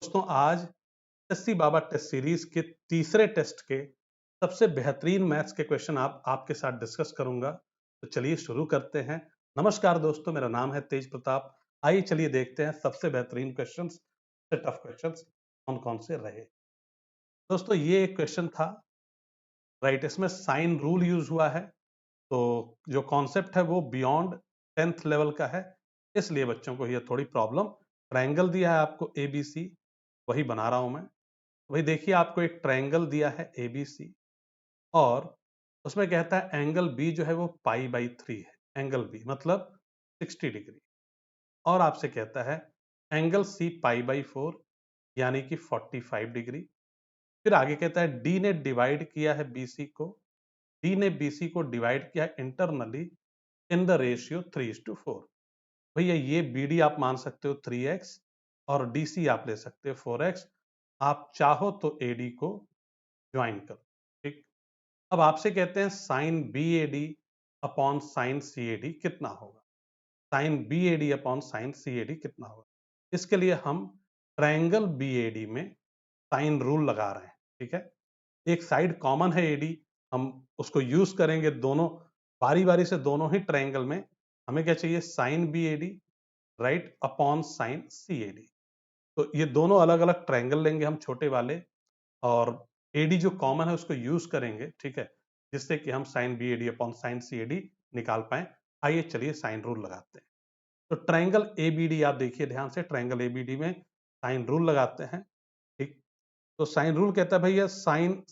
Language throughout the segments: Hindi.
दोस्तों आज एससी बाबा टेस्ट सीरीज के तीसरे टेस्ट के सबसे बेहतरीन मैथ्स के क्वेश्चन आपके साथ डिस्कस करूंगा। तो चलिए शुरू करते हैं। नमस्कार दोस्तों, मेरा नाम है तेज प्रताप। आइए चलिए देखते हैं सबसे बेहतरीन क्वेश्चंस, सेट ऑफ क्वेश्चंस कौन कौन से रहे। दोस्तों ये एक क्वेश्चन था, राइट, इसमें साइन रूल यूज हुआ है। तो जो कॉन्सेप्ट है वो बियॉन्ड 10th लेवल का है, इसलिए बच्चों को ये थोड़ी प्रॉब्लम। ट्रायंगल दिया है आपको ABC, वही बना रहा हूं मैं। वही देखिए, आपको एक ट्रायंगल दिया है ABC और उसमें कहता है एंगल बी जो है वो पाई/3 है। एंगल बी मतलब 60 डिग्री। और आपसे कहता है एंगल सी पाई/4 यानी कि 45 डिग्री। फिर आगे कहता है डी ने डिवाइड किया है बीसी को, डी ने बीसी को डिवाइड किया है इंटरनली इन द रेशियो 3:4। भैया ये बीडी आप मान सकते हो 3x और डीसी आप ले सकते हो 4x। आप चाहो तो एडी को ज्वाइन करो। ठीक, अब आपसे कहते हैं sine B A D upon sine C A D कितना होगा। Sine B A D upon sine C A D कितना होगा। इसके लिए हम ट्रायंगल बी ए डी में साइन रूल लगा रहे हैं। ठीक है, एक साइड कॉमन है एडी, हम उसको यूज करेंगे दोनों बारी बारी से। दोनों ही ट्रायंगल में हमें क्या चाहिए, sine B A D right upon sine C A D. तो ये दोनों अलग अलग ट्रायंगल लेंगे हम छोटे वाले, और एडी जो कॉमन है उसको यूज करेंगे। ठीक है, जिससे कि हम sine B AD upon sine C AD निकाल पाए। आइए चलिए साइन रूल लगाते हैं। तो ट्रायंगल एबीडी आप देखिए ध्यान से, ट्रायंगल एबीडी में साइन रूल लगाते हैं। ठीक, तो साइन रूल कहता है भैया साइन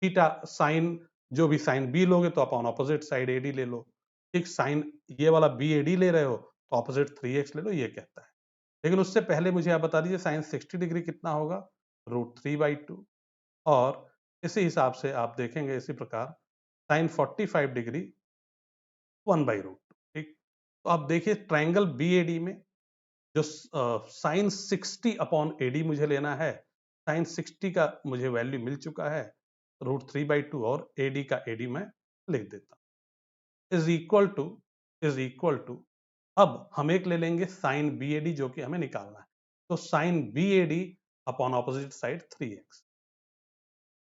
थीटा, साइन जो भी साइन बी लोगे तो अपॉन ऑपोजिट साइड एडी ले लो। ठीक, साइन ये वाला बी एडी ले रहे हो तो ऑपोजिट 3x ले लो, ये कहता है। लेकिन उससे पहले मुझे आप बता दीजिए साइन 60 डिग्री कितना होगा, √3/2। और इसी हिसाब से आप देखेंगे इसी प्रकार साइन 45 डिग्री 1/√2। ठीक, तो आप देखिए ट्रायंगल बी ए डी में जो साइन 60 अपॉन एडी मुझे लेना है, साइन 60 का मुझे वैल्यू मिल चुका है √3/2, और एडी का एडी मैं लिख देता हूं इज इक्वल टू अब हम एक ले लेंगे साइन बी ए डी जो कि हमें निकालना है। तो sine B A D upon opposite side 3x,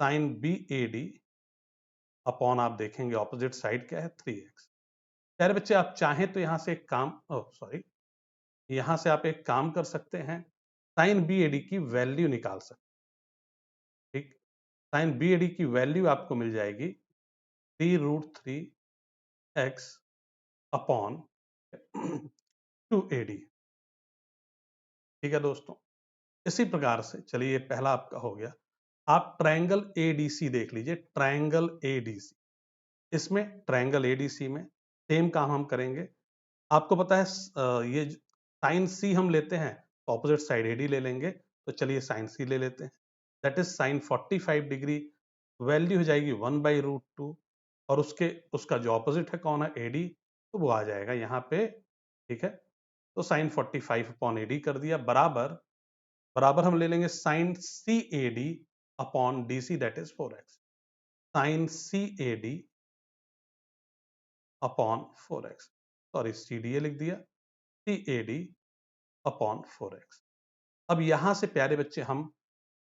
sine B A D upon आप देखेंगे ऑपोजिट साइड क्या है 3x। प्यारे बच्चे आप चाहें तो यहां से एक काम, सॉरी, यहां से आप एक काम कर सकते हैं, साइन बी एडी की वैल्यू निकाल सकते हैं। ठीक, साइन बी एडी की वैल्यू आपको मिल जाएगी 3√3x अपॉन 2AD। ठीक है दोस्तों, इसी प्रकार से चलिए ये पहला आपका हो गया। आप ट्रायंगल एडीसी देख लीजिए, ट्रायंगल एडीसी, इसमें ट्रायंगल एडीसी में सेम काम हम करेंगे। आपको पता है ये साइन सी हम लेते हैं तो ऑपोजिट साइड एडी ले लेंगे। तो चलिए साइन सी ले लेते हैं, that is sine 45 degree, value हो जाएगी 1/√2, और उसका जो ऑपोजिट है कौन है, एडी, तो वो आ जाएगा यहाँ पे। ठीक है, तो साइन 45 अपॉन एडी कर दिया, बराबर बराबर हम ले लेंगे sine C A D upon D C, that is 4x। Sine C A D upon 4x, sorry C D A लिख दिया, सी ए डी अपॉन 4x। अब यहां से प्यारे बच्चे हम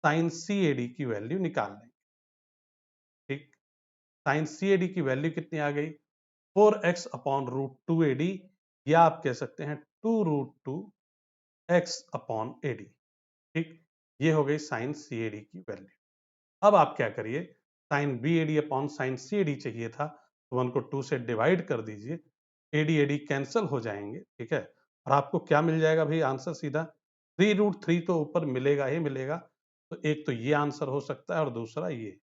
साइन सी ए डी की वैल्यू निकाल लेंगे। ठीक, साइन सी ए डी की वैल्यू कितनी आ गई, 4x अपॉन √2 ए डी, या आप कह सकते हैं 2√2x अपॉन ए डी। ठीक, ये हो गई साइन सी ए डी की वैल्यू। अब आप क्या करिए, sine B A D upon sine C A D चाहिए था, तो 1 को 2 से डिवाइड कर दीजिए, एडी एडी कैंसिल हो जाएंगे। ठीक है, और आपको क्या मिल जाएगा भाई, आंसर सीधा 3√3 तो ऊपर मिलेगा ही मिलेगा। तो एक तो ये आंसर हो सकता है और दूसरा ये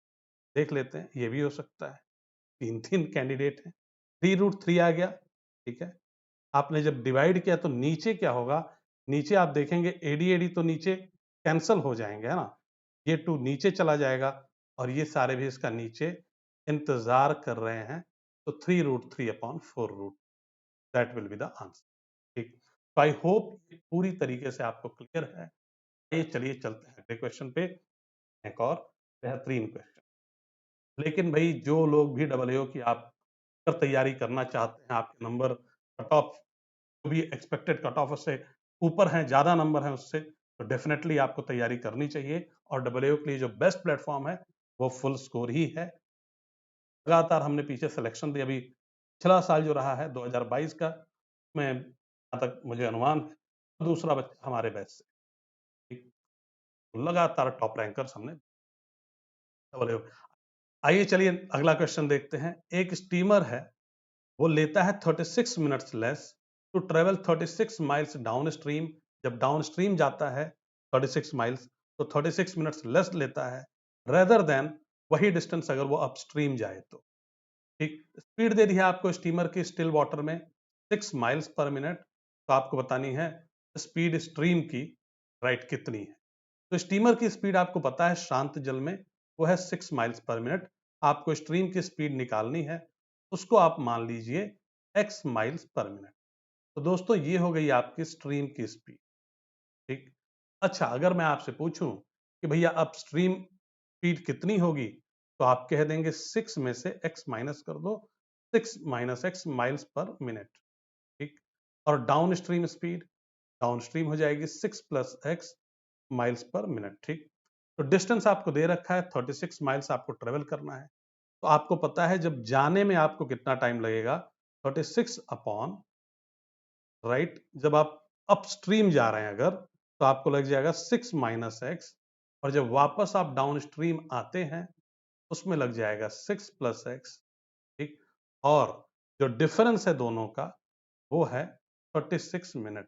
देख लेते हैं, ये भी हो सकता है। तीन तीन कैंडिडेट हैं, 3√3 आ गया। ठीक है, आपने जब डिवाइड किया तो नीचे क्या होगा, नीचे आप देखेंगे एडी एडी तो नीचे कैंसिल हो जाएंगे, है ना। ये 2 नीचे चला जाएगा और ये सारे भी इसका नीचे इंतजार कर रहे हैं। तो 3√3 upon 4√, that will be the answer. ठीक, तो आई होप पूरी तरीके से आपको क्लियर है। ये चलिए चलते हैं अगले क्वेश्चन पे, एक और बेहतरीन क्वेश्चन। लेकिन भाई जो लोग भी डबल की आप पर तैयारी करना चाहते हैं, आपके नंबर कट ऑफ जो भी एक्सपेक्टेड कट ऑफ उससे ऊपर हैं, ज्यादा नंबर है उससे, तो डेफिनेटली आपको तैयारी करनी चाहिए और डब्ल्यू के लिए जो बेस्ट प्लेटफॉर्म है वो फुल स्कोर ही है। लगातार हमने पीछे सिलेक्शन दी, अभी पिछला साल जो रहा है 2022 का, मैं जहाँ तक मुझे अनुमान है दूसरा बच्चा हमारे बैच से, ठीक, तो लगातार टॉप रैंकर्स हमने डब्ल्यू। आइए चलिए अगला क्वेश्चन देखते हैं। एक स्टीमर है, वो लेता है 36 minutes less to travel 36 miles down stream. जब डाउन स्ट्रीम जाता है 36 माइल्स तो 36 मिनट्स लेस लेता है रेदर देन वही डिस्टेंस अगर वो अपस्ट्रीम जाए तो। ठीक, स्पीड दे दी है आपको स्टीमर की स्टिल वाटर में 6 माइल्स पर मिनट, तो आपको बतानी है स्पीड स्ट्रीम की राइट कितनी है। तो स्टीमर की स्पीड आपको पता है शांत जल में वो है 6 माइल्स पर मिनट। आपको स्ट्रीम की स्पीड निकालनी है, उसको आप मान लीजिए x माइल्स पर मिनट। तो दोस्तों ये हो गई आपकी स्ट्रीम की स्पीड। ठीक, अच्छा अगर मैं आपसे पूछूं कि भैया अपस्ट्रीम स्पीड कितनी होगी, तो आप कह देंगे 6 में से x माइनस कर दो, 6 minus x miles per minute. ठीक, और down stream speed, down stream हो जाएगी 6 plus x miles per minute. ठीक, तो डिस्टेंस आपको दे रखा है 36 माइल्स आपको ट्रेवल करना है, तो आपको पता है जब जाने में आपको कितना टाइम लगेगा, 36 अपॉन राइट, जब आप अपस्ट्रीम जा रहे हैं अगर तो आपको लग जाएगा 6 माइनस एक्स, और जब वापस आप डाउन स्ट्रीम आते हैं उसमें लग जाएगा 6 प्लस एक्स। ठीक, और जो डिफरेंस है दोनों का वो है 36 मिनट।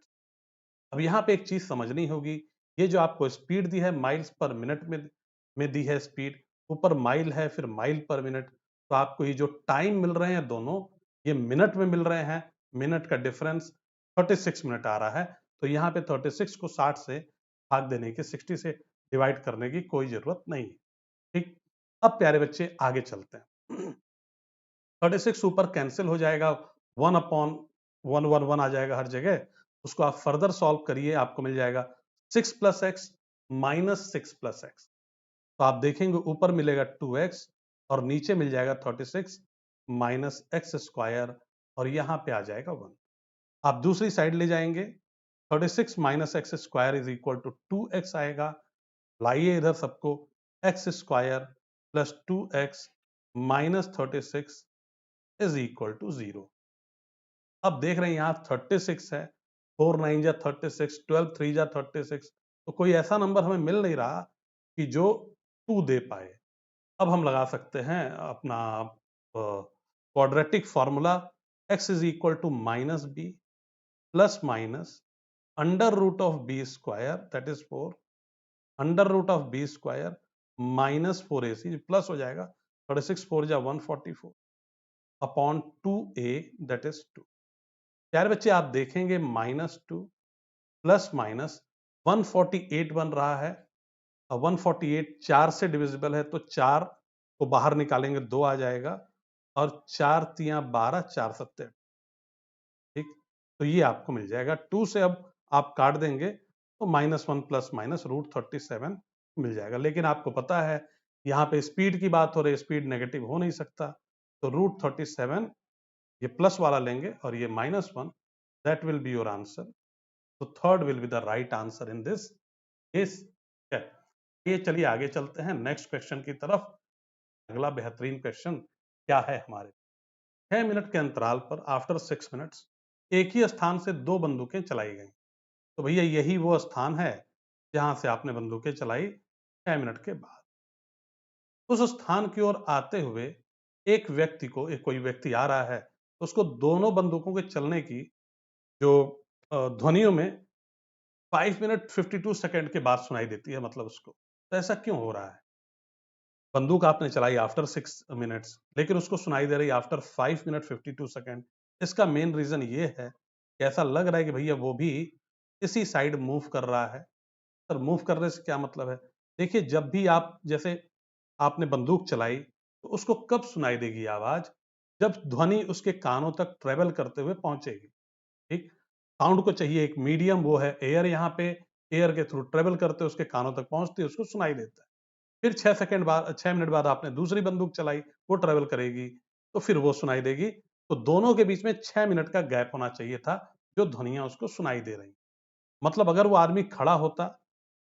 अब यहाँ पे एक चीज समझनी होगी, ये जो आपको स्पीड दी है माइल्स पर मिनट में दी है स्पीड, ऊपर माइल है फिर माइल पर मिनट, तो आपको ये जो टाइम मिल रहे हैं दोनों ये मिनट में मिल रहे हैं। मिनट का डिफरेंस 36 मिनट आ रहा है, तो यहाँ पे 36 को 60 से भाग देने की, 60 से डिवाइड करने की कोई जरूरत नहीं है। ठीक, अब प्यारे बच्चे आगे चलते हैं। 36 ऊपर कैंसिल हो जाएगा, 1 अपॉन 1 1 1 आ जाएगा हर जगह, उसको आप फर्दर सॉल्व करिए, आपको मिल जाएगा 6 plus x minus 6 plus x. तो आप देखेंगे ऊपर मिलेगा 2x और नीचे मिल जाएगा 36 माइनस एक्स स्क्वायर, और यहां पे आ जाएगा 1। आप दूसरी साइड ले जाएंगे, 36 minus x square is equal to 2x आएगा। लाइए इधर सबको, x square plus 2x minus 36 is equal to 0। अब देख रहे हैं यहाँ 36 है, 4 9 जा 36, 12 3 जा 36, तो कोई ऐसा नंबर हमें मिल नहीं रहा कि जो 2 दे पाए। अब हम लगा सकते हैं अपना quadratic formula, x is equal to minus b plus minus under root of b square that is 4, under root of b square minus 4ac plus हो जाएगा 36 4 जा 144 अपॉन 2a दैट इज 2। प्यारे बच्चे आप देखेंगे -2 प्लस माइनस 148 बन रहा है। अब 148 4 से डिविजिबल है, तो 4 को बाहर निकालेंगे 2 आ जाएगा, और 4 तिया 12 4 सत्ते, ठीक, तो ये आपको मिल जाएगा। 2 से अब आप काट देंगे तो -1 प्लस माइनस √37 मिल जाएगा। लेकिन आपको पता है यहाँ पे स्पीड की बात हो रही है, स्पीड नेगेटिव हो नहीं सकता, तो √37 ये प्लस वाला लेंगे और ये -1, that will be your answer. तो third will be the right answer in this case. ये चलिए आगे चलते हैं नेक्स्ट क्वेश्चन की तरफ। अगला बेहतरीन क्वेश्चन क्या है हमारे, 6 मिनट के अंतराल पर आफ्टर 6 मिनट्स एक ही स्थान से 2 बंदूकें चलाई गई। तो भैया यही वो स्थान है जहां से आपने बंदूकें चलाई 6 मिनट के बाद। उस स्थान की ओर आते हुए एक व्यक्ति को, एक कोई व्यक्ति आ रहा है, तो उसको दोनों बंदूकों के चलने की जो ध्वनियों में 5 मिनट 52 सेकेंड के बाद सुनाई देती है, मतलब उसको, तो ऐसा क्यों हो रहा है? बंदूक आपने चलाई आफ्टर 6 मिनट्स, लेकिन उसको सुनाई दे रही आफ्टर 5 मिनट 52 सेकेंड। इसका मेन रीजन ये है कि ऐसा लग रहा है कि भैया वो भी इसी साइड मूव कर रहा है। सर मूव करने से क्या मतलब है? देखिए जब भी आप, जैसे आपने बंदूक चलाई तो उसको कब सुनाई देगी आवाज, जब ध्वनि उसके कानों तक ट्रेवल करते हुए पहुंचेगी। ठीक, साउंड को चाहिए एक मीडियम, वो है एयर। यहाँ पे एयर के थ्रू ट्रेवल करते उसके कानों तक पहुंचती है, उसको सुनाई देता है। फिर 6 सेकंड बाद, 6 मिनट बाद आपने दूसरी बंदूक चलाई, वो ट्रेवल करेगी, तो फिर वो सुनाई देगी। तो दोनों के बीच में 6 मिनट का गैप होना चाहिए था, जो ध्वनियां उसको सुनाई दे रही। मतलब अगर वो आदमी खड़ा होता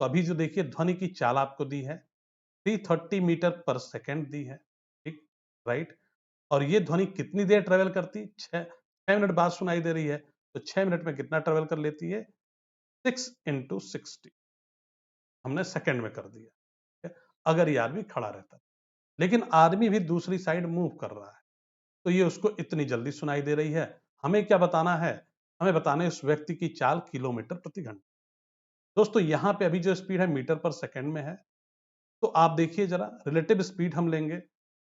तो अभी जो देखिए ध्वनि की चाल आपको दी है 330 मीटर पर सेकेंड दी है, ठीक, राइट। और ये ध्वनि कितनी देर ट्रेवल करती, 6 मिनट बाद सुनाई दे रही है, तो 6 मिनट में कितना ट्रेवल कर लेती है, 6 × 60, हमने सेकेंड में कर दिया, ठीक है? अगर ये आदमी खड़ा रहता, लेकिन आदमी भी दूसरी साइड मूव कर रहा है, तो ये उसको इतनी जल्दी सुनाई दे रही है। हमें क्या बताना है, हमें बताना है उस व्यक्ति की चाल किलोमीटर प्रति घंटा। दोस्तों यहाँ पे अभी जो स्पीड है मीटर पर सेकंड में है, तो आप देखिए जरा रिलेटिव स्पीड हम लेंगे,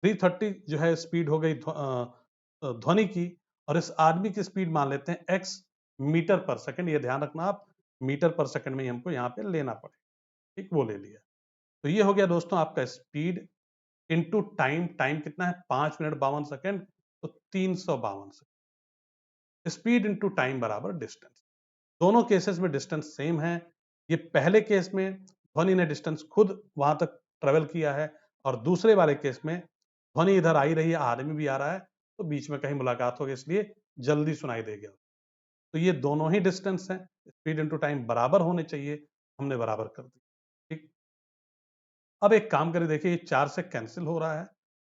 330 जो है स्पीड हो गई ध्वनि की, और इस आदमी की स्पीड मान लेते हैं x मीटर पर सेकंड, ये ध्यान रखना आप, मीटर पर सेकंड में ही हमको यहाँ पे लेना पड़ेगा, ठीक, वो ले लिया। तो ये हो गया दोस्तों आपका स्पीड इनटू टाइम, टाइम कितना है 5 मिनट 52 सेकंड, तो 352 सेकंड। स्पीड इनटू टाइम बराबर डिस्टेंस, दोनों केसेस में डिस्टेंस सेम है। ये पहले केस में ध्वनि ने डिस्टेंस खुद वहां तक ट्रेवल किया है, और दूसरे वाले केस में ध्वनि इधर आ ही रही है, आदमी भी आ रहा है, तो बीच में कहीं मुलाकात हो गई, इसलिए जल्दी सुनाई दे गया। तो ये दोनों ही डिस्टेंस हैं, स्पीड इनटू टाइम बराबर होने चाहिए, हमने बराबर कर दी, ठीक। अब एक काम करें, देखिए ये 4 से कैंसिल हो रहा है,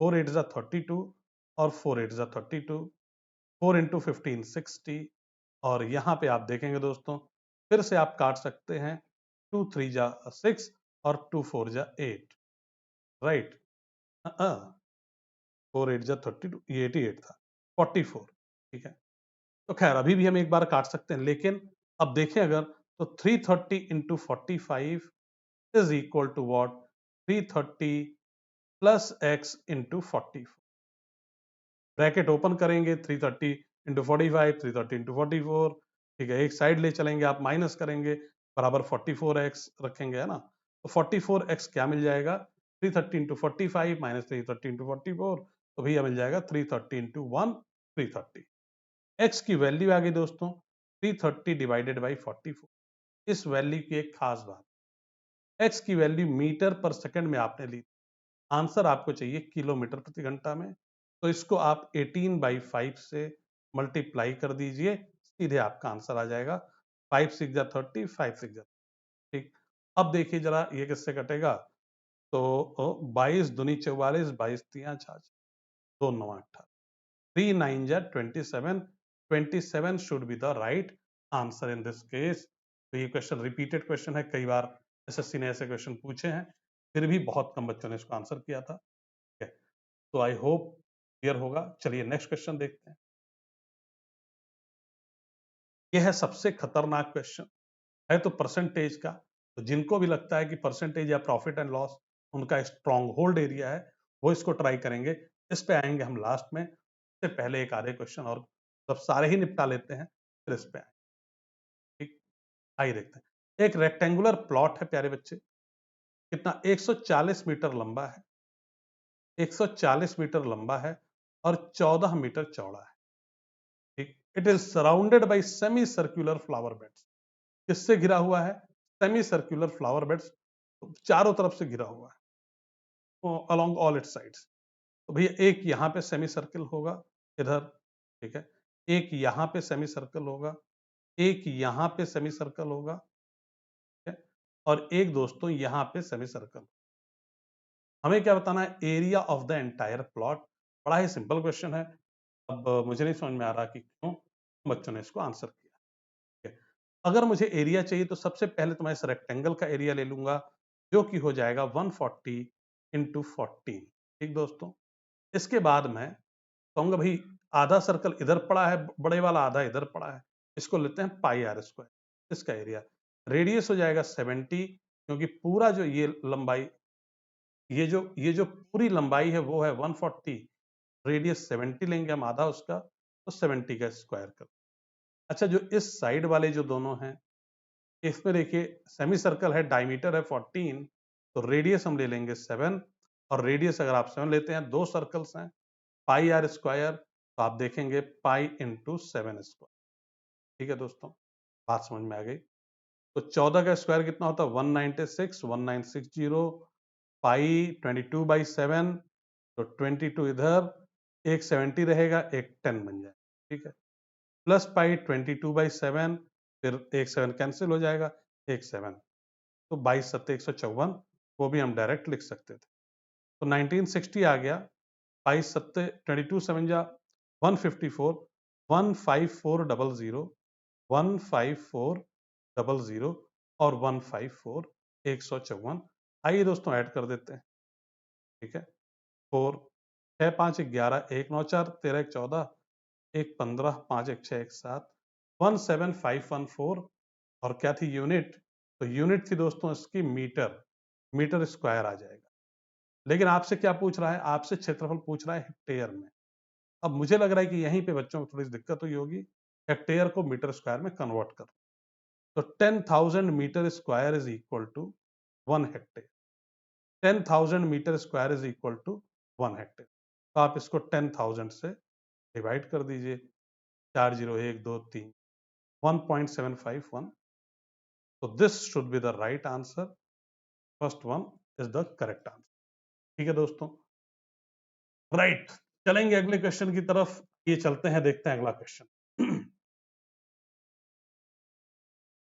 4 8 जा 32 और 4 8 जा 32, 4 × 15 60, और यहाँ पे आप देखेंगे दोस्तों फिर से आप काट सकते हैं, 2 3 जा 6 और 2 4 जा 8, राइट। 4 8 जा 32, ये 88 था, 44, ठीक है। तो खैर अभी भी हम एक बार काट सकते हैं, लेकिन अब देखें अगर, तो 330 × 45 is equal to what, 330 plus x × 44, bracket open करेंगे, 330 × 45, 330 × 44, ठीक है, एक साइड ले चलेंगे आप, माइनस करेंगे, बराबर 44x रखेंगे, है ना। तो 44x क्या मिल जाएगा, 330 × 45 माइनस 330 × 44, तो भैया मिल जाएगा 330 × 1 330। x की वैल्यू आ गई दोस्तों 330 डिवाइडेड बाई 44। इस वैल्यू की एक खास बात, x की वैल्यू मीटर पर सेकंड में आपने ली, आंसर आपको चाहिए किलोमीटर प्रति घंटा में, तो इसको आप 18/5 से मल्टीप्लाई कर दीजिए, सीधे आपका आंसर आ जाएगा, 5 6 जा 30, 5 6 जा, ठीक। अब देखिए जरा ये किससे कटेगा, तो 22 दूनी 44, 22 तिया 66, 2 9 18, 3 9 जा 27, 27 should be the right answer in this case. तो ये क्वेश्चन रिपीटेड क्वेश्चन है, कई बार एसएससी ने ऐसे क्वेश्चन पूछे हैं, फिर भी बहुत कम बच्चों ने इसको आंसर किया था, ठीक है। तो आई होप क्लियर होगा। चलिए नेक्स्ट क्वेश्चन देखते हैं। यह है सबसे खतरनाक क्वेश्चन, है तो परसेंटेज का, तो जिनको भी लगता है कि परसेंटेज या प्रॉफिट एंड लॉस उनका स्ट्रॉन्ग होल्ड एरिया है, वो इसको ट्राई करेंगे। इस पे आएंगे हम लास्ट में, इससे पहले एक आधे क्वेश्चन और सब सारे ही निपटा लेते हैं, फिर इस पे आएंगे, ठीक। आइए देखते हैं। एक रेक्टेंगुलर प्लॉट है प्यारे बच्चे, कितना 140 मीटर लंबा है, 140 मीटर लंबा है और 14 मीटर चौड़ा है, ठीक। It is surrounded by semi circular flower beds, किससे घिरा हुआ है, सेमी सर्कुलर फ्लावर बेड्स, चारों तरफ से घिरा हुआ है, अलोंग ऑल इट्स साइड्स। तो भैया एक यहाँ पे सेमी सर्कल होगा इधर, ठीक है, एक यहाँ पे सेमी सर्कल होगा, एक यहाँ पे सेमी सर्कल होगा, ठीक है, और एक दोस्तों यहाँ पे सेमी सर्कल। हमें क्या बताना है, area of the entire plot. बड़ा ही सिंपल क्वेश्चन है। अब मुझे नहीं समझ में आ रहा कि क्यों बच्चों ने इसको आंसर किया, ठीक है। अगर मुझे एरिया चाहिए तो सबसे पहले तो मैं इस रेक्टेंगल का एरिया ले लूंगा, जो कि हो जाएगा 140 × 14, ठीक दोस्तों। इसके बाद मैं कहूंगा भाई आधा सर्कल इधर पड़ा है, बड़े वाला आधा इधर पड़ा है, इसको लेते हैं πr², इसका एरिया, रेडियस हो जाएगा 70, क्योंकि पूरा जो ये लंबाई, ये जो पूरी लंबाई है वो है 140, रेडियस 70 लेंगे हम आधा उसका, तो 70 का स्क्वायर कर। अच्छा जो इस साइड वाले जो दोनों हैं, इसमें देखिए सेमी सर्कल है, डायमीटर है 14, तो रेडियस हम ले लेंगे 7, और रेडियस अगर आप 7 लेते हैं, दो सर्कल्स हैं, πr², तो आप देखेंगे π×7², ठीक है दोस्तों, बात समझ में आ गई। तो 14 का स्क्वायर कितना होता है, 196, 1960, पाई 22/7, तो 22 इधर, एक 70 रहेगा, एक 10 बन जाएगा, ठीक है, प्लस पाई 22/7, फिर एक 7 कैंसिल हो जाएगा, एक 7, तो 22 सत्ते 154, वो भी हम डायरेक्ट लिख सकते थे। तो 1960 आ गया, 22 सत्ते 22 सेवन जा 154, 15400, 15400 और 154 154। आइए दोस्तों ऐड कर देते हैं। ठीक है, 4 6 5 11 1 9 4 13 1 14 1 15 5 1 6 1 7 17514। और क्या थी यूनिट? तो यूनिट थी दोस्तों इसकी मीटर, मीटर स्क्वायर आ जाएगा। लेकिन आपसे क्या पूछ रहा है? आपसे क्षेत्रफल पूछ रहा है हेक्टेयर में। अब मुझे लग रहा है कि यहीं पे बच्चों को थोड़ी सी दिक्कत हुई होगी, हेक्टेयर को मीटर स्क्वायर में कन्वर्ट कर। तो 10,000 metre square is equal to 1 hectare. 10,000 metre square is equal to 1 hectare. तो आप इसको 10,000 से डिवाइड कर दीजिए, 4 0 1 2 3, 1.751। तो this should be the right answer. First one is the correct answer. ठीक है दोस्तों, राइट। चलेंगे अगले क्वेश्चन की तरफ। ये चलते हैं, देखते हैं अगला क्वेश्चन।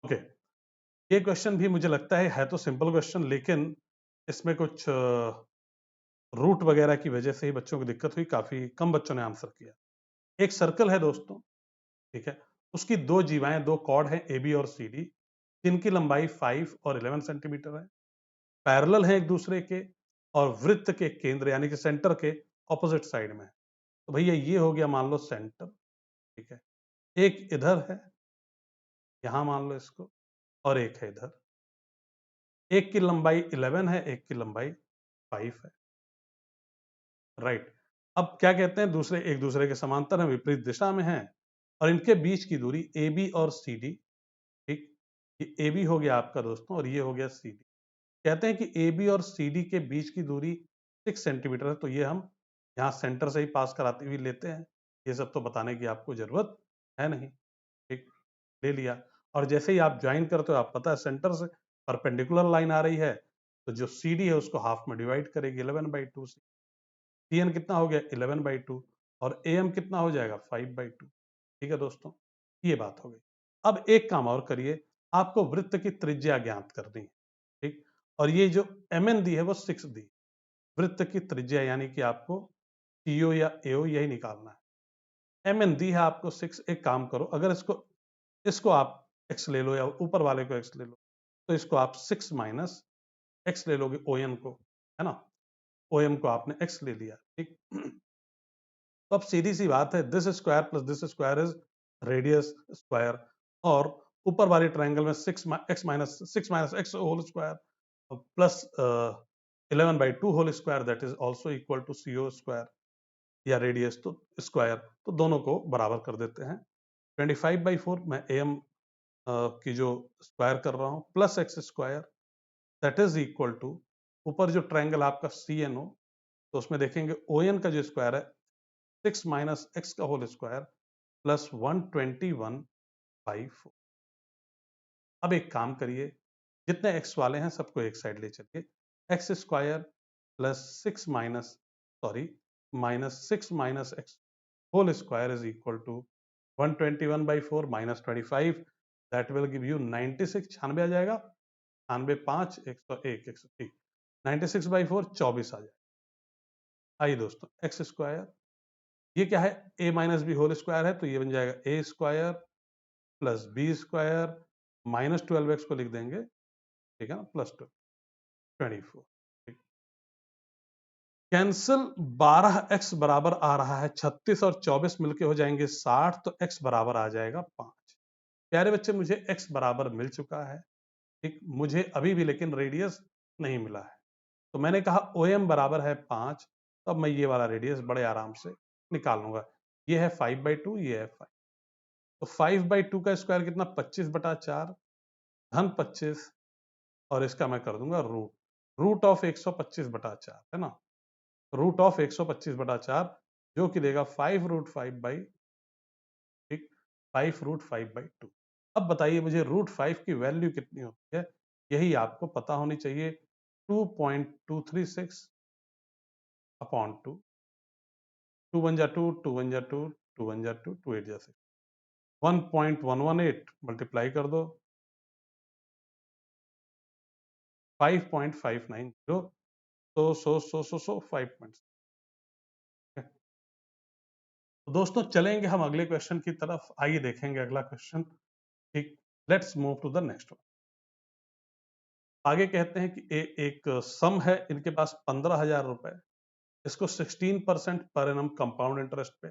ओके, ये क्वेश्चन भी मुझे लगता है तो सिंपल क्वेश्चन, लेकिन इसमें कुछ रूट वगैरह की वजह से ही बच्चों को दिक्कत हुई, काफी कम बच्चों ने आंसर किया। एक सर्कल है दोस्तों, ठीक है, उसकी दो जीवाएं, दो कॉर्ड हैं ए बी और सी डी, जिनकी लंबाई 5 और 11 सेंटीमीटर है, पैरेलल है एक दूसरे के, और वृत्त के केंद्र यानी कि सेंटर के ऑपोजिट साइड में है। तो भैया ये हो गया मान लो सेंटर। ठीक है, एक इधर है, यहां मान लो इसको, और एक है इधर। एक की लंबाई 11 है, एक की लंबाई 5 है। राइट। अब क्या कहते हैं, दूसरे एक दूसरे के समांतर हैं, विपरीत दिशा में हैं, और इनके बीच की दूरी ए बी और सी डी। ठीक, ये ए बी हो गया आपका दोस्तों, और ये हो गया सी डी। कहते हैं कि ए बी और सी डी के बीच की दूरी 6 सेंटीमीटर है। तो ये हम यहाँ सेंटर से ही पास कराते हुए लेते हैं, ये सब तो बताने की आपको जरूरत है नहीं। ठीक, ले लिया। और जैसे ही आप ज्वाइन करते हो, आप पता है सेंटर से परपेंडिकुलर लाइन आ रही है, तो जो सी डी है उसको हाफ में डिवाइड करेगी 11/2 से। सी एन कितना हो गया 11/2, और ए एम कितना हो जाएगा 5/2। ठीक है दोस्तों, ये बात हो गई। अब एक काम और करिए, आपको वृत्त की त्रिज्या ज्ञात करनी है। ठीक, और ये जो एम एन दी है वो 6 दी। वृत्त की त्रिज्या यानी कि आपको सीओ या एओ यही निकालना है। एम एन दी है आपको 6। एक काम करो, अगर इसको इसको आप एक्स ले लो, या ऊपर वाले को एक्स ले लो, तो इसको आप 6 माइनस एक्स ले लोगे, ओ एन को, है ना। ओ एम को आपने एक्स ले लिया। ठीक, तो अब सीधी सी बात है, this square plus this square is radius square, और ऊपर वाले ट्रायंगल में 6 minus x whole square plus 11/2 whole square, that is also equal to C O square या रेडियस तो स्क्वायर। तो दोनों को बराबर कर देते हैं। 25/4 मैं ए एम की जो स्क्वायर कर रहा हूं, plus x square, that is equal to, ऊपर जो ट्रायंगल आपका सी एन हो, तो उसमें देखेंगे ओ एन का जो स्क्वायर है 6 माइनस एक्स का होल स्क्वायर प्लस 121/4। अब एक काम करिए, जितने एक्स वाले हैं सबको एक साइड ले चलिए। X square plus 6 minus, sorry, minus 6 minus x whole square is equal to 121/4 minus 25, that will give you 96। 96 आ जाएगा, 96 5 101 103, 96/4 24 आ जाएगा। आइए दोस्तों, एक्स स्क्वायर, ये क्या है, A minus B whole square है, तो ये बन जाएगा A square plus B square minus 12x को लिख देंगे, ठीक है ना, प्लस 24। कैंसिल, 12x बराबर आ रहा है 36, और 24 मिलके हो जाएंगे 60, तो x बराबर आ जाएगा 5। प्यारे बच्चे, मुझे x बराबर मिल चुका है। ठीक, मुझे अभी भी लेकिन रेडियस नहीं मिला है, तो मैंने कहा ओ एम बराबर है 5। तो अब मैं ये वाला रेडियस बड़े आराम से निकाल लूंगा। ये है 5/2, ये है 5। तो 5/2 का स्क्वायर कितना, 25/4 धन 25, और इसका मैं कर दूंगा रूट, रूट ऑफ 125/4, है ना, रूट ऑफ 125/4, जो कि देगा 5√5/, ठीक, 5√5/2। अब बताइए मुझे √5 की वैल्यू कितनी होती है, यही आपको पता होनी चाहिए। 2.236 अपॉन 2, 2 1 जा 2, 2 1 जा 2, 2 1 जा 2, 2 8 जा 6, 1.118 मल्टीप्लाई कर दो, 5.590 सो 5 तो दोस्तों चलेंगे हम अगले क्वेश्चन की तरफ। आइए देखेंगे अगला क्वेश्चन। ठीक, let's move to the next one. आगे कहते हैं कि एक सम है, इनके पास 15,000 रुपए, इसको 16% पर एनम कंपाउंड इंटरेस्ट पे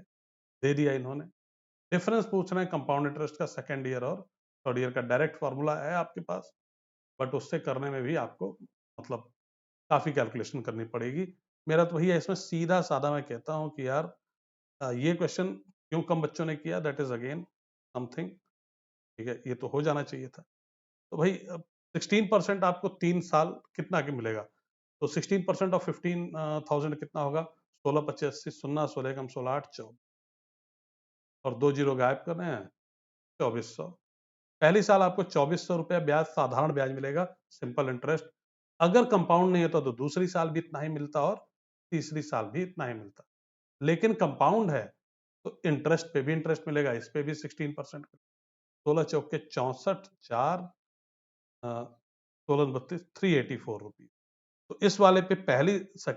दे दिया इन्होंने। डिफरेंस पूछ रहे हैं कंपाउंड इंटरेस्ट का सेकेंड ईयर और थर्ड ईयर का। डायरेक्ट फॉर्मूला है आपके पास, बट उससे करने में भी आपको मतलब काफी कैलकुलेशन करनी पड़ेगी। मेरा तो भैया इसमें सीधा साधा मैं कहता हूं कि यार ये क्वेश्चन क्यों कम बच्चों ने किया, दैट इज अगेन समथिंग। ठीक है, ये तो हो जाना चाहिए था। तो भाई 16% आपको 3 साल कितना के मिलेगा, तो 16% ऑफ 15,000 कितना होगा, 16 25 80, सुन्ना 16 कम 16 8 14 और 2 जीरो गायब कर रहे हैं, 2400। पहली साल आपको 2400 रुपया ब्याज, साधारण ब्याज मिलेगा, सिंपल इंटरेस्ट। अगर कंपाउंड नहीं होता तो दूसरी साल भी इतना ही मिलता और तीसरी साल भी इतना ही मिलता। लेकिन कंपाउंड है तो इंटरेस्ट पे भी इंटरेस्ट मिलेगा, इस पे भी 16%। 16 चौके 64, 4 16 32 384 रुपीज। तो इस वाले पे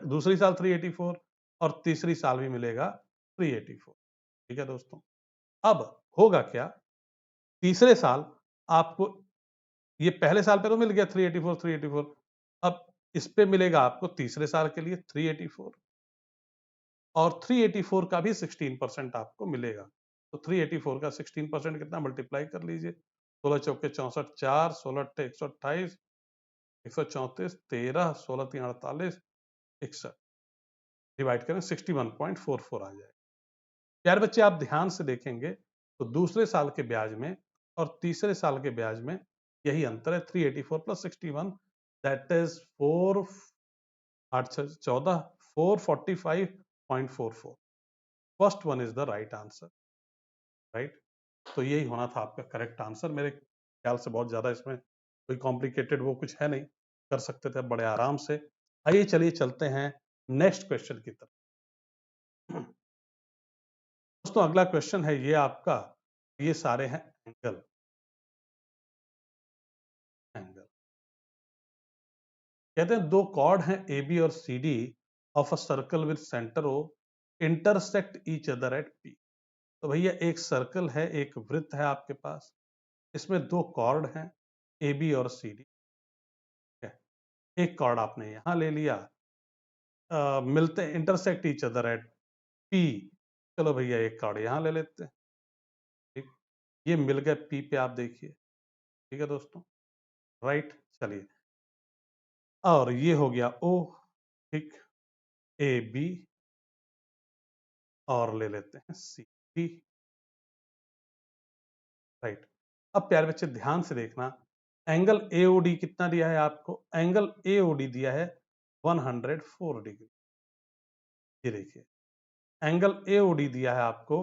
दूसरी साल 384 और तीसरी साल भी मिलेगा 384। ठीक है दोस्तों, अब होगा क्या, तीसरे साल आपको, ये पहले साल पे तो मिल गया 384 384, अब इस पे मिलेगा आपको तीसरे साल के लिए 384 और 384 का भी 16% आपको मिलेगा। तो 384 का 16% कितना, मल्टीप्लाई कर लीजिए। 16 चौके 64, 4 16 128, 134, 13 16 3 48, 61 डिवाइड करें 61.44 आ जाएगा। प्यारे बच्चे आप ध्यान से देखेंगे तो दूसरे साल के ब्याज में और तीसरे साल के ब्याज में यही अंतर है, 384 plus 61, that is 4 8 14 445.44। First one is the right answer. Right, तो यही होना था आपका करेक्ट आंसर। मेरे ख्याल से बहुत ज्यादा इसमें कोई कॉम्प्लिकेटेड वो कुछ है नहीं, कर सकते थे बड़े आराम से। आइए चलिए चलते हैं नेक्स्ट क्वेश्चन की तरफ। दोस्तों अगला क्वेश्चन है ये आपका, ये सारे हैं एंगल। एंगल कहते हैं दो कॉर्ड हैं ए बी और C D of a circle with centre O intersect each other at P. तो भैया एक सर्कल है, एक वृत्त है आपके पास, इसमें दो कॉर्ड हैं ए बी और सी डी। एक कॉर्ड आपने यहां ले लिया, मिलते हैं intersect each other at P. चलो भैया एक कॉर्ड यहां ले लेते हैं। ठीक, ये मिल गए पी पे, आप देखिए। ठीक है दोस्तों, राइट, चलिए, और ये हो गया ओ। ठीक, ए बी और ले लेते हैं सी डी। राइट, अब प्यारे बच्चे ध्यान से देखना, एंगल एओडी कितना दिया है आपको, एंगल एओडी दिया है 104 डिग्री। ये देखिए, एंगल एओडी दिया है आपको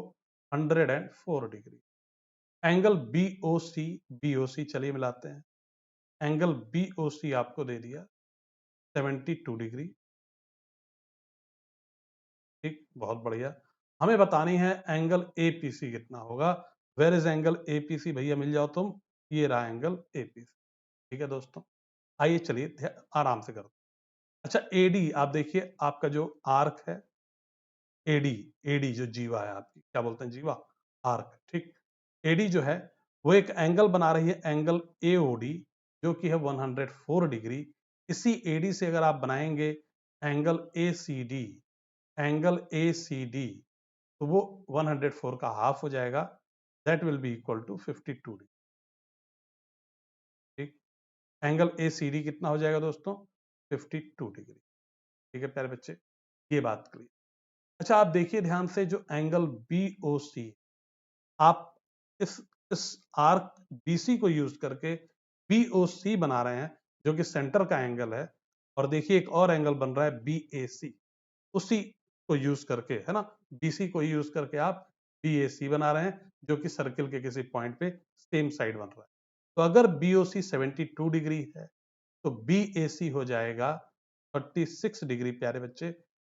104 डिग्री। एंगल बीओसी, बीओसी चलिए मिलाते हैं, एंगल बीओसी आपको दे दिया 72 डिग्री। ठीक, बहुत बढ़िया। हमें बतानी है एंगल एपीसी कितना होगा। वेयर इज एंगल एपीसी, भैया मिल जाओ तुम, ये रहा एंगल एपीसी। ठीक है दोस्तों, आइए चलिए आराम से करते हैं। अच्छा, एडी आप देखिए, आपका जो आर्क है, एडी, एडी जो जीवा है आपकी, क्या बोलते हैं, जीवा, आर्क। ठीक, एडी जो है वो एक एंगल बना रही है, एंगल एओडी, जो कि है 104 डिग्री। इसी एडी से अगर आप बनाएंगे एंगल एसीडी, एंगल एसीडी, तो वो 104 का हाफ हो जाएगा, that will be equal to 52 degree. ठीक, एंगल एसीडी कितना हो जाएगा दोस्तों, 52 डिग्री। ठीक है प्यारे बच्चे, ये बात क्लियर। अच्छा आप देखिए ध्यान से, जो एंगल बीओसी, आप इस इस आर्क बीसी को यूज करके बीओसी बना रहे हैं, जो कि सेंटर का एंगल है। और देखिए एक और एंगल बन रहा है बीएसी, उसी को यूज करके, है ना, बीसी को यूज करके आप बीएसी बना रहे हैं, जो कि सर्किल के किसी पॉइंट पे सेम साइड बन रहा है। तो अगर बीओसी 72 डिग्री है तो बीएसी हो जाएगा 36 डिग्री। प्यारे बच्चे,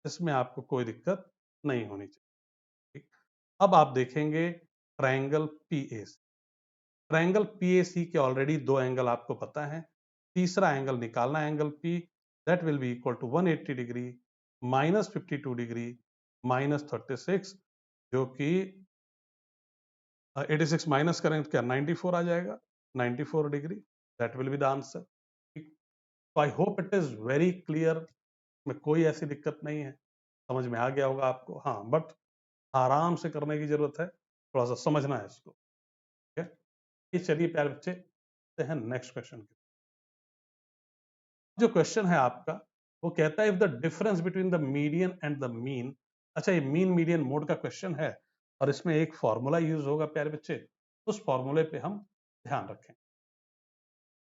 इसमें आपको कोई दिक्कत नहीं होनी चाहिए। ठीक, अब आप देखेंगे ट्रायंगल पीएसी। ट्रायंगल पीएसी के ऑलरेडी दो एंगल आपको पता है, तीसरा एंगल निकालना है, angle P, that will be equal to 180 degree minus 52 degree minus 36, जो कि 86 माइनस करें तो क्या 94 आ जाएगा, 94 degree, that will be the answer. तो I hope it is very clear, में कोई ऐसी दिक्कत नहीं है, समझ में आ गया होगा आपको। हाँ, बट आराम से करने की जरूरत है, थोड़ा सा समझना है इसको। ठीक है, ये चलिए प्यारे बच्चे हैं नेक्स्ट क्वेश्चन। जो क्वेश्चन है आपका वो कहता है if the difference between the median and the mean. अच्छा, ये मीन मीडियन मोड का क्वेश्चन है और इसमें एक फॉर्मूला यूज होगा प्यारे बच्चे, उस फॉर्मूले पे हम ध्यान रखें।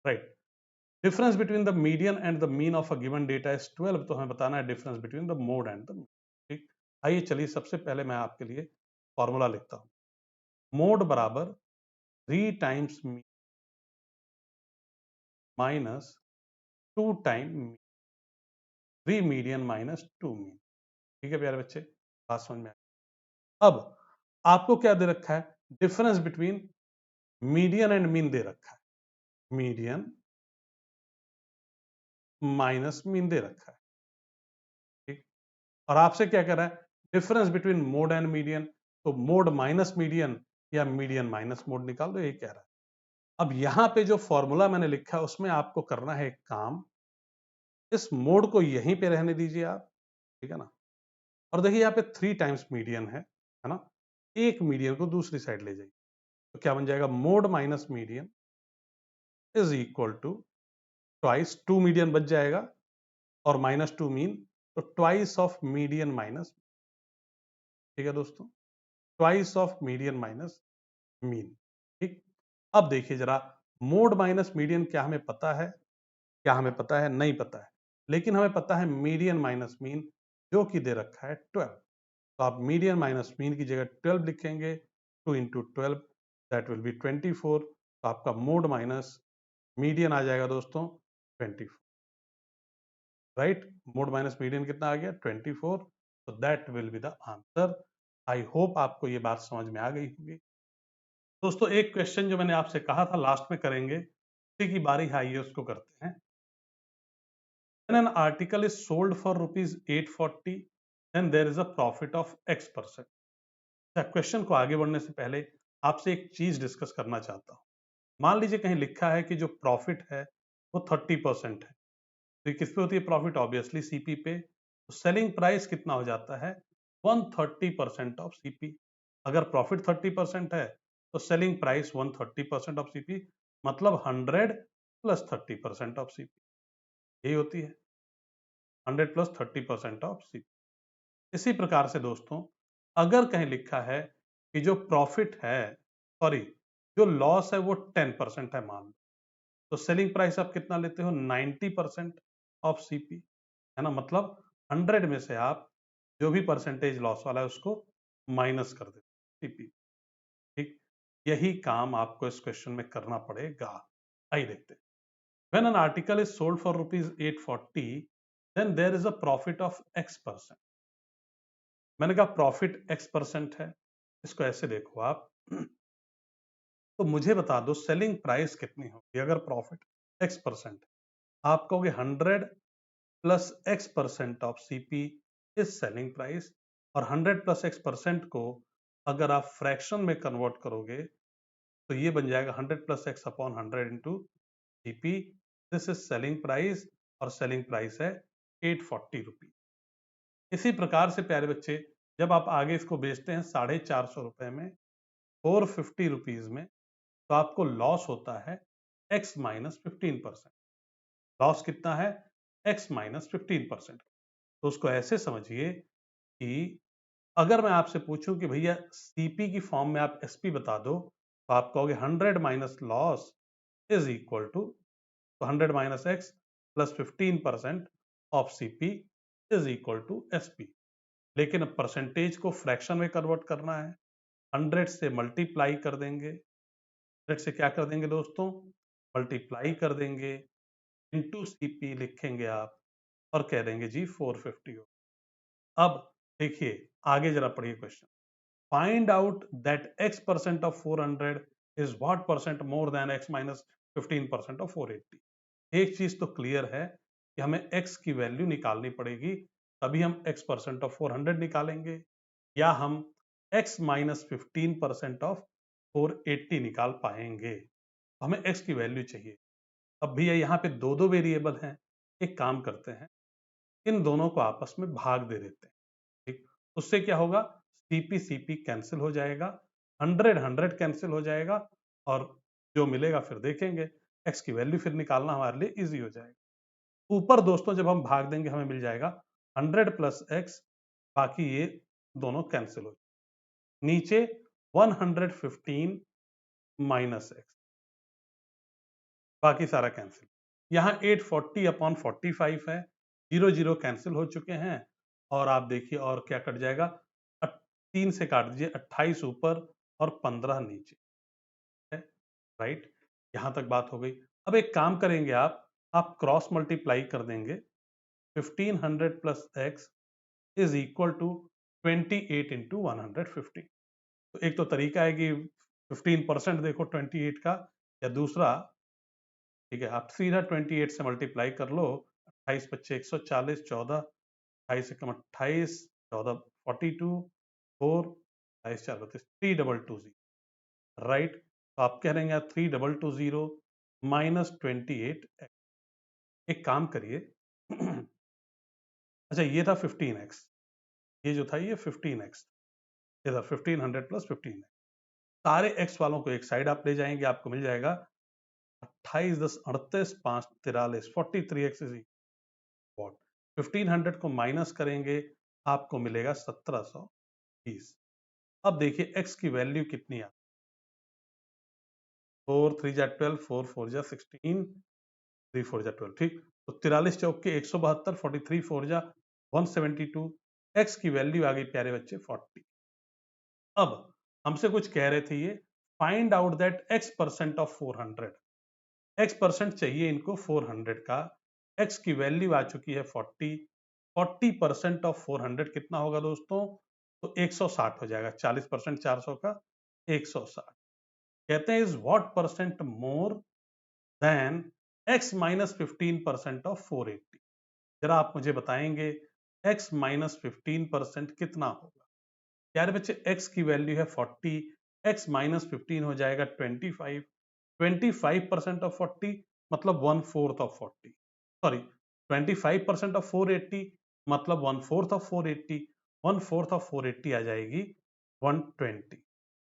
Right, difference between the median and the mean of a given data is 12, तो हमें बताना है difference between the mode and the mean. ठीक, आइए चलिए सबसे पहले मैं आपके लिए फॉर्मूला लिखता हूं। मोड बराबर 3 times mean minus 2 time mean, 3 median minus 2 mean. ठीक है प्यारे बच्चे, बात समझ में आ। अब आपको क्या दे रखा है, difference between median and mean they रखा है, मीडियन माइनस मीन दे रखा है। ठीक, और आपसे क्या कह रहा है, difference between mode and median, तो मोड माइनस मीडियन या मीडियन माइनस मोड निकाल दो, ये कह रहा है। अब यहां पे जो फॉर्मूला मैंने लिखा है उसमें आपको करना है एक काम, इस मोड को यहीं पे रहने दीजिए आप, ठीक है ना। और देखिए यहाँ पे 3 टाइम्स मीडियन है ना, एक मीडियन को दूसरी साइड ले जाइए, तो क्या बन जाएगा, mode minus median is equal to twice, 2 median बच जाएगा और माइनस 2 मीन, तो ट्वाइस ऑफ मीडियन माइनस। ठीक है दोस्तों, twice of median minus mean. ठीक, अब देखिए जरा, मोड माइनस मीडियन क्या हमें पता है, क्या हमें पता है, नहीं पता है, लेकिन हमें पता है मीडियन माइनस मीन, जो कि दे रखा है 12। तो आप मीडियन माइनस मीन की जगह 12 लिखेंगे, 2 इंटू 12 दैट विल बी 24, तो आपका मोड माइनस मीडियन आ जाएगा दोस्तों 24। राइट, मोड माइनस मीडियन कितना आ गया, 24, तो that will be the answer. I hope आपको ये बात समझ में आ गई होगी। दोस्तों एक क्वेश्चन जो मैंने आपसे कहा था लास्ट में करेंगे, उसी की बारी है, आइए उसको करते हैं। When an article is sold for rupees 840, then there is a profit of X%। Question को आगे बढ़ने से पहले आपसे एक चीज डिस्कस करना चाहता हूं। मान लीजिए कहीं लिखा है कि जो प्रॉफिट है वो 30% है, तो ये किस पे होती है प्रॉफिट, ऑब्वियसली सीपी पे। तो सेलिंग प्राइस कितना हो जाता है, 130% ऑफ सीपी। अगर प्रॉफिट 30% है तो सेलिंग प्राइस 130% ऑफ सीपी, मतलब 100 प्लस 30% ऑफ सीपी, यही होती है 100 प्लस 30% ऑफ सीपी। इसी प्रकार से दोस्तों, अगर कहीं लिखा है कि जो प्रॉफिट है, सॉरी, जो लॉस है वो 10% है मान लो, तो सेलिंग प्राइस आप कितना लेते हो, 90% ऑफ सीपी, है ना। मतलब 100 में से आप जो भी परसेंटेज लॉस वाला है उसको माइनस कर देते सीपी। ठीक, यही काम आपको इस क्वेश्चन में करना पड़ेगा। आइए देखते हैं। When an article is sold for rupees 840, then there is a profit of X%। मैंने कहा प्रॉफिट X% है, इसको ऐसे देखो आप, तो मुझे बता दो सेलिंग प्राइस कितनी होगी अगर प्रॉफिट X%। आप कहोगे 100 plus X% of CP is selling price, और 100 प्लस X% को अगर आप फ्रैक्शन में कन्वर्ट करोगे तो ये बन जाएगा 100 plus X upon 100 into CP, this is selling price, और सेलिंग प्राइस है 840 रुपीज। इसी प्रकार से प्यारे बच्चे, जब आप आगे इसको बेचते हैं 450 रुपए में, 450 रुपीज में, तो आपको लॉस होता है x माइनस 15%। लॉस कितना है, x माइनस 15%। तो उसको ऐसे समझिए कि अगर मैं आपसे पूछूं कि भैया सीपी की फॉर्म में आप एसपी बता दो, तो आप कहोगे 100 minus loss is equal to, तो 100 minus x plus 15% of CP is equal to SP. लेकिन अब परसेंटेज को फ्रैक्शन में कन्वर्ट करना है, 100 से मल्टीप्लाई कर देंगे, 100 से क्या कर देंगे दोस्तों, मल्टीप्लाई कर देंगे, इनटू सीपी लिखेंगे आप, और कह देंगे जी 450 हो। अब देखिए आगे जरा पढ़िए question, find out that x% of 400 is what percent more than x minus 15% of 480। एक चीज तो क्लियर है कि हमें x की वैल्यू निकालनी पड़ेगी, तभी हम x% ऑफ 400 निकालेंगे, या हम x माइनस 15% ऑफ 480 निकाल पाएंगे। हमें x की वैल्यू चाहिए। अब भैया यहाँ पे दो दो वेरिएबल हैं, एक काम करते हैं, इन दोनों को आपस में भाग दे देते हैं। ठीक, उससे क्या होगा, सीपी सीपी कैंसिल हो जाएगा, 100 कैंसिल हो जाएगा, और जो मिलेगा फिर देखेंगे। x की वैल्यू फिर निकालना हमारे लिए इजी हो जाएगा। ऊपर दोस्तों जब हम भाग देंगे हमें मिल जाएगा 100 प्लस x, बाकी ये दोनों कैंसिल हो जाएंगे। नीचे 115 माइनस x, बाकी सारा कैंसिल। यहाँ 840 अपॉन 45 है, 0 0 कैंसिल हो चुके हैं, और आप देखिए और क्या कट जाएगा, 3 से काट दीजिए, 28 ऊपर और 15 नीचे है, राइट। यहाँ तक बात हो गई। अब एक काम करेंगे, आप क्रॉस मल्टीप्लाई कर देंगे, 1500 plus x is equal to 28 into 115। तो एक तो तरीका है कि 15% देखो 28 का, या दूसरा, ठीक है, आप सीधा 28 से मल्टीप्लाई कर लो, 28 बच्चे 140, 14, 28 से कम 28, 14 42, 4, 28 4 32, 3220, राइट। तो आप कह रहे हैं 3220 माइनस 28। एक काम करिए, अच्छा ये था 15x, ये जो था ये 15x, ये था 1500 प्लस 15x। सारे x वालों को एक साइड आप ले जाएंगे, आपको मिल जाएगा 28 10 38 5 43, 43x इज वॉट। 1500 को माइनस करेंगे, आपको मिलेगा 1720। अब देखिए x की वैल्यू कितनी है, 4 3 जा 12, 4 4 जा 16, 3 4 जा 12, ठीक। तो 43 चौक के 172, 43 4 जा 172, x की वैल्यू आ गई प्यारे बच्चे 40। अब हमसे कुछ कह रहे थे ये, find out that x% of 400, x% चाहिए इनको 400 का, x की वैल्यू आ चुकी है 40, 40% ऑफ 400 कितना होगा दोस्तों, तो 160 हो जाएगा, 40% 400 का 160। कहते हैं is what percent more than x minus 15% of 480। जरा आप मुझे बताएंगे x माइनस 15% कितना होगा। यार बच्चे x की वैल्यू है 40, x माइनस 15 हो जाएगा 25, 25% ऑफ 40 मतलब 1/4 ऑफ 40, सॉरी 25% ऑफ 480 मतलब 1/4 ऑफ 480, 1/4 ऑफ 480 आ जाएगी 120।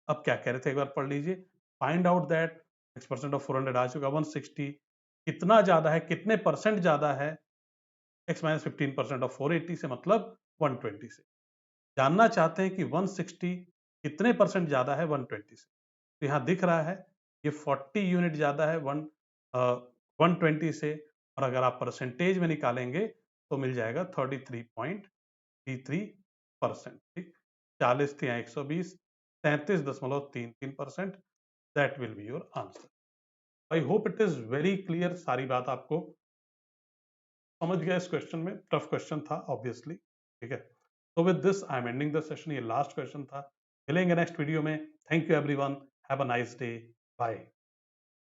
अब क्या कह रहे थे एक बार पढ़ लीजिए, find out that x% of 400 आ चुका 160, कितना ज्यादा है, कितने परसेंट ज्यादा है x माइनस 15% ऑफ 480 से, मतलब 120 से। जानना चाहते हैं कि 160 कितने परसेंट ज्यादा है 120 से, तो यहाँ दिख रहा है ये 40 यूनिट ज्यादा है 120 से, और अगर आप परसेंटेज में निकालेंगे तो मिल जाएगा 33.33%, ठीक। 40 थे 120, 33.33%, that will be your answer. I hope it is very clear, सारी बात आपको समझ गया। इस क्वेश्चन में टफ क्वेश्चन था ऑब्वियसली, ठीक है। तो with this I am ending the session, ये लास्ट क्वेश्चन था। मिलेंगे नेक्स्ट वीडियो में। Thank you everyone, have a nice day, bye.